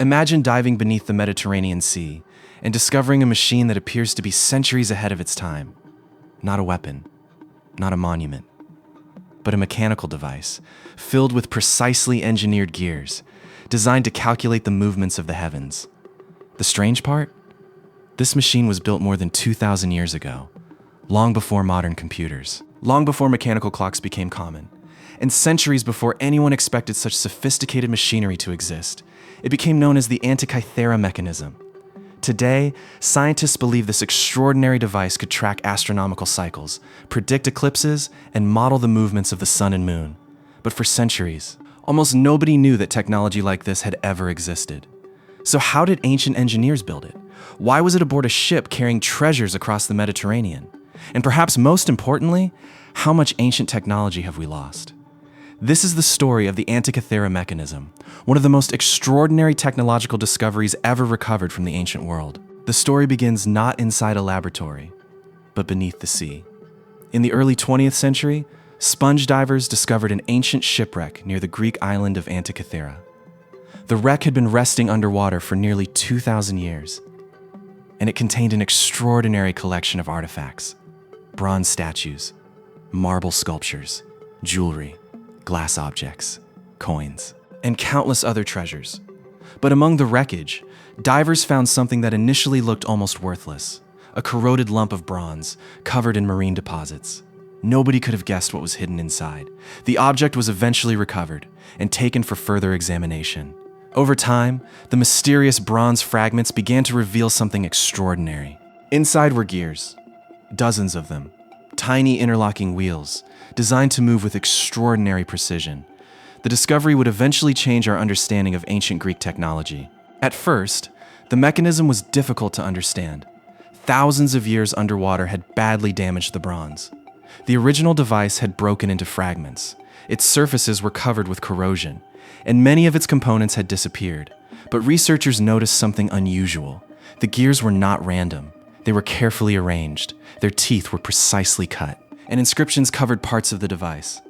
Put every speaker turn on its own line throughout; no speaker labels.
Imagine diving beneath the Mediterranean Sea and discovering a machine that appears to be centuries ahead of its time. Not a weapon, not a monument, but a mechanical device filled with precisely engineered gears designed to calculate the movements of the heavens. The strange part? This machine was built more than 2,000 years ago, long before modern computers, long before mechanical clocks became common, and centuries before anyone expected such sophisticated machinery to exist. It became known as the Antikythera Mechanism. Today, scientists believe this extraordinary device could track astronomical cycles, predict eclipses, and model the movements of the sun and moon. But for centuries, almost nobody knew that technology like this had ever existed. So how did ancient engineers build it? Why was it aboard a ship carrying treasures across the Mediterranean? And perhaps most importantly, how much ancient technology have we lost? This is the story of the Antikythera Mechanism, one of the most extraordinary technological discoveries ever recovered from the ancient world. The story begins not inside a laboratory, but beneath the sea. In the early 20th century, sponge divers discovered an ancient shipwreck near the Greek island of Antikythera. The wreck had been resting underwater for nearly 2,000 years, and it contained an extraordinary collection of artifacts: bronze statues, marble sculptures, jewelry, glass objects, coins, and countless other treasures. But among the wreckage, divers found something that initially looked almost worthless: a corroded lump of bronze covered in marine deposits. Nobody could have guessed what was hidden inside. The object was eventually recovered and taken for further examination. Over time, the mysterious bronze fragments began to reveal something extraordinary. Inside were gears, dozens of them, tiny interlocking wheels, designed to move with extraordinary precision. The discovery would eventually change our understanding of ancient Greek technology. At first, the mechanism was difficult to understand. Thousands of years underwater had badly damaged the bronze. The original device had broken into fragments. Its surfaces were covered with corrosion, and many of its components had disappeared. But researchers noticed something unusual. The gears were not random. They were carefully arranged. Their teeth were precisely cut, and inscriptions covered parts of the device.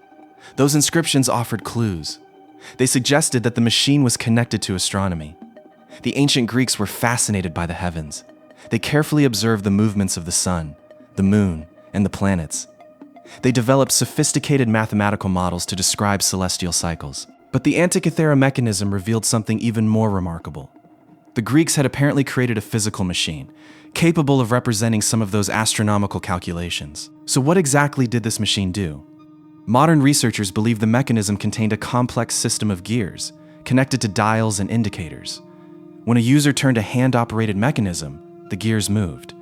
Those inscriptions offered clues. They suggested that the machine was connected to astronomy. The ancient Greeks were fascinated by the heavens. They carefully observed the movements of the sun, the moon, and the planets. They developed sophisticated mathematical models to describe celestial cycles. But the Antikythera Mechanism revealed something even more remarkable. The Greeks had apparently created a physical machine, capable of representing some of those astronomical calculations. So what exactly did this machine do? Modern researchers believe the mechanism contained a complex system of gears, connected to dials and indicators. When a user turned a hand-operated mechanism, the gears moved.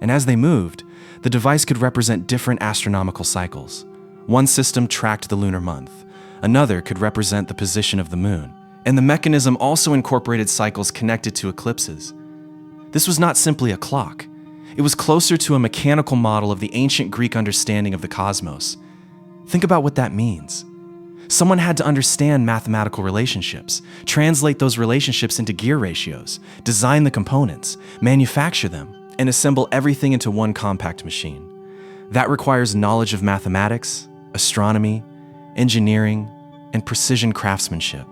And as they moved, the device could represent different astronomical cycles. One system tracked the lunar month. Another could represent the position of the moon. And the mechanism also incorporated cycles connected to eclipses. This was not simply a clock. It was closer to a mechanical model of the ancient Greek understanding of the cosmos. Think about what that means. Someone had to understand mathematical relationships, translate those relationships into gear ratios, design the components, manufacture them, and assemble everything into one compact machine. That requires knowledge of mathematics, astronomy, engineering, and precision craftsmanship.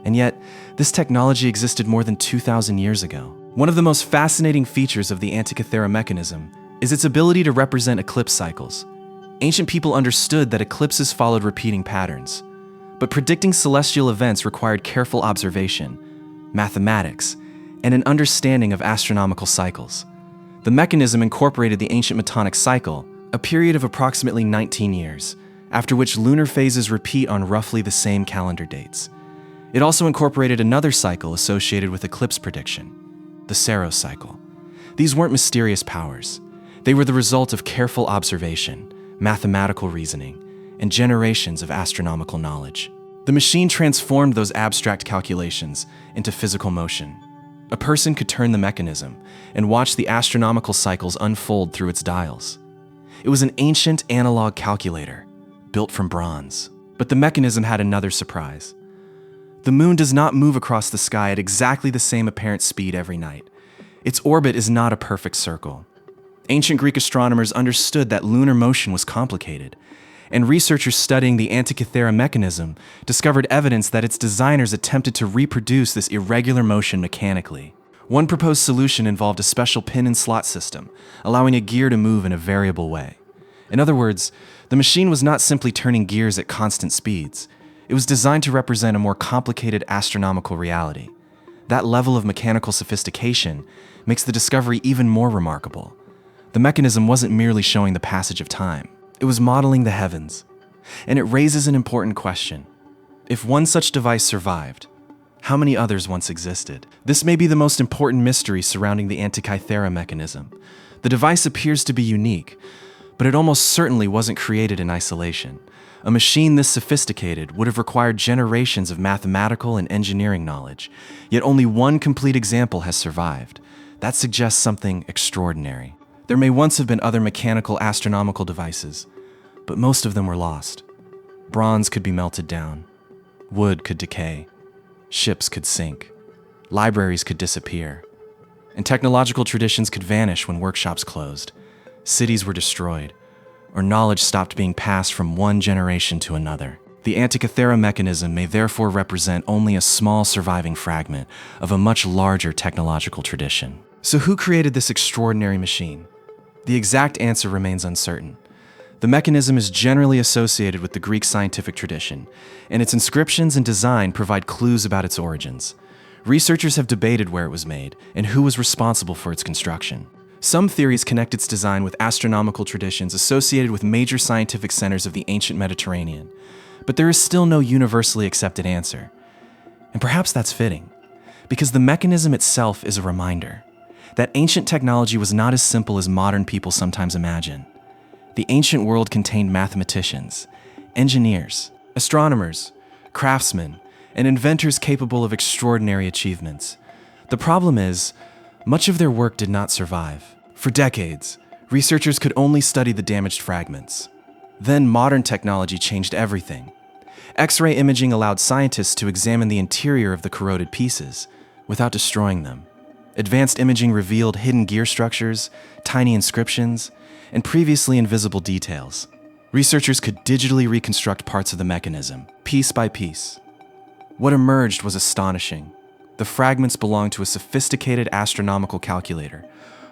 And yet, this technology existed more than 2,000 years ago. One of the most fascinating features of the Antikythera Mechanism is its ability to represent eclipse cycles. Ancient people understood that eclipses followed repeating patterns, but predicting celestial events required careful observation, mathematics, and an understanding of astronomical cycles. The mechanism incorporated the ancient Metonic cycle, a period of approximately 19 years, after which lunar phases repeat on roughly the same calendar dates. It also incorporated another cycle associated with eclipse prediction, the Saros cycle. These weren't mysterious powers. They were the result of careful observation, mathematical reasoning, and generations of astronomical knowledge. The machine transformed those abstract calculations into physical motion. A person could turn the mechanism and watch the astronomical cycles unfold through its dials. It was an ancient analog calculator, built from bronze. But the mechanism had another surprise. The moon does not move across the sky at exactly the same apparent speed every night. Its orbit is not a perfect circle. Ancient Greek astronomers understood that lunar motion was complicated, and researchers studying the Antikythera Mechanism discovered evidence that its designers attempted to reproduce this irregular motion mechanically. One proposed solution involved a special pin and slot system, allowing a gear to move in a variable way. In other words, the machine was not simply turning gears at constant speeds. It was designed to represent a more complicated astronomical reality. That level of mechanical sophistication makes the discovery even more remarkable. The mechanism wasn't merely showing the passage of time. It was modeling the heavens. And it raises an important question. If one such device survived, how many others once existed? This may be the most important mystery surrounding the Antikythera Mechanism. The device appears to be unique, but it almost certainly wasn't created in isolation. A machine this sophisticated would have required generations of mathematical and engineering knowledge, yet only one complete example has survived. That suggests something extraordinary. There may once have been other mechanical astronomical devices, but most of them were lost. Bronze could be melted down. Wood could decay. Ships could sink. Libraries could disappear. And technological traditions could vanish when workshops closed. Cities were destroyed, or knowledge stopped being passed from one generation to another. The Antikythera Mechanism may therefore represent only a small surviving fragment of a much larger technological tradition. So who created this extraordinary machine? The exact answer remains uncertain. The mechanism is generally associated with the Greek scientific tradition, and its inscriptions and design provide clues about its origins. Researchers have debated where it was made and who was responsible for its construction. Some theories connect its design with astronomical traditions associated with major scientific centers of the ancient Mediterranean, but there is still no universally accepted answer. And perhaps that's fitting, because the mechanism itself is a reminder that ancient technology was not as simple as modern people sometimes imagine. The ancient world contained mathematicians, engineers, astronomers, craftsmen, and inventors capable of extraordinary achievements. The problem is, much of their work did not survive. For decades, researchers could only study the damaged fragments. Then modern technology changed everything. X-ray imaging allowed scientists to examine the interior of the corroded pieces without destroying them. Advanced imaging revealed hidden gear structures, tiny inscriptions, and previously invisible details. Researchers could digitally reconstruct parts of the mechanism, piece by piece. What emerged was astonishing. The fragments belonged to a sophisticated astronomical calculator,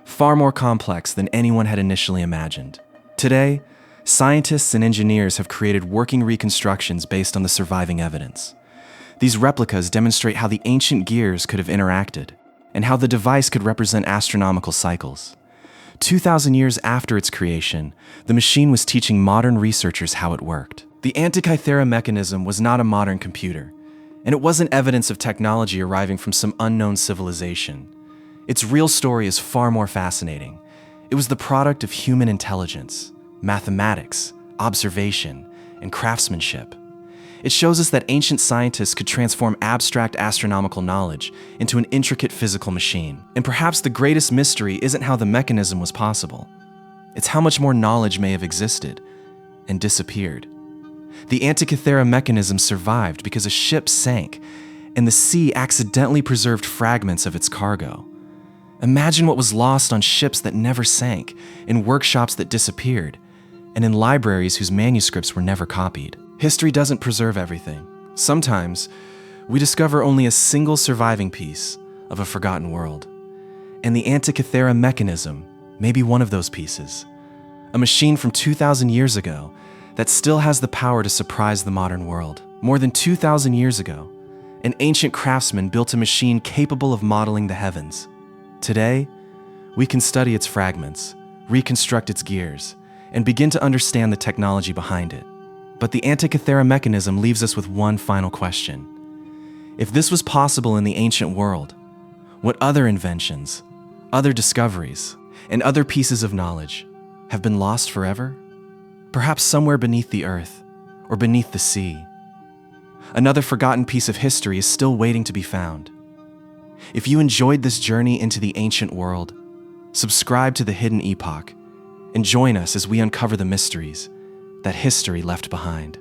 far more complex than anyone had initially imagined. Today, scientists and engineers have created working reconstructions based on the surviving evidence. These replicas demonstrate how the ancient gears could have interacted, and how the device could represent astronomical cycles. 2,000 years after its creation, the machine was teaching modern researchers how it worked. The Antikythera Mechanism was not a modern computer, and it wasn't evidence of technology arriving from some unknown civilization. Its real story is far more fascinating. It was the product of human intelligence, mathematics, observation, and craftsmanship. It shows us that ancient scientists could transform abstract astronomical knowledge into an intricate physical machine. And perhaps the greatest mystery isn't how the mechanism was possible. It's how much more knowledge may have existed and disappeared. The Antikythera Mechanism survived because a ship sank, and the sea accidentally preserved fragments of its cargo. Imagine what was lost on ships that never sank, in workshops that disappeared, and in libraries whose manuscripts were never copied. History doesn't preserve everything. Sometimes, we discover only a single surviving piece of a forgotten world. And the Antikythera Mechanism may be one of those pieces. A machine from 2,000 years ago that still has the power to surprise the modern world. More than 2,000 years ago, an ancient craftsman built a machine capable of modeling the heavens. Today, we can study its fragments, reconstruct its gears, and begin to understand the technology behind it. But the Antikythera Mechanism leaves us with one final question. If this was possible in the ancient world, what other inventions, other discoveries, and other pieces of knowledge have been lost forever? Perhaps somewhere beneath the earth or beneath the sea. Another forgotten piece of history is still waiting to be found. If you enjoyed this journey into the ancient world, subscribe to the Hidden Epoch and join us as we uncover the mysteries that history left behind.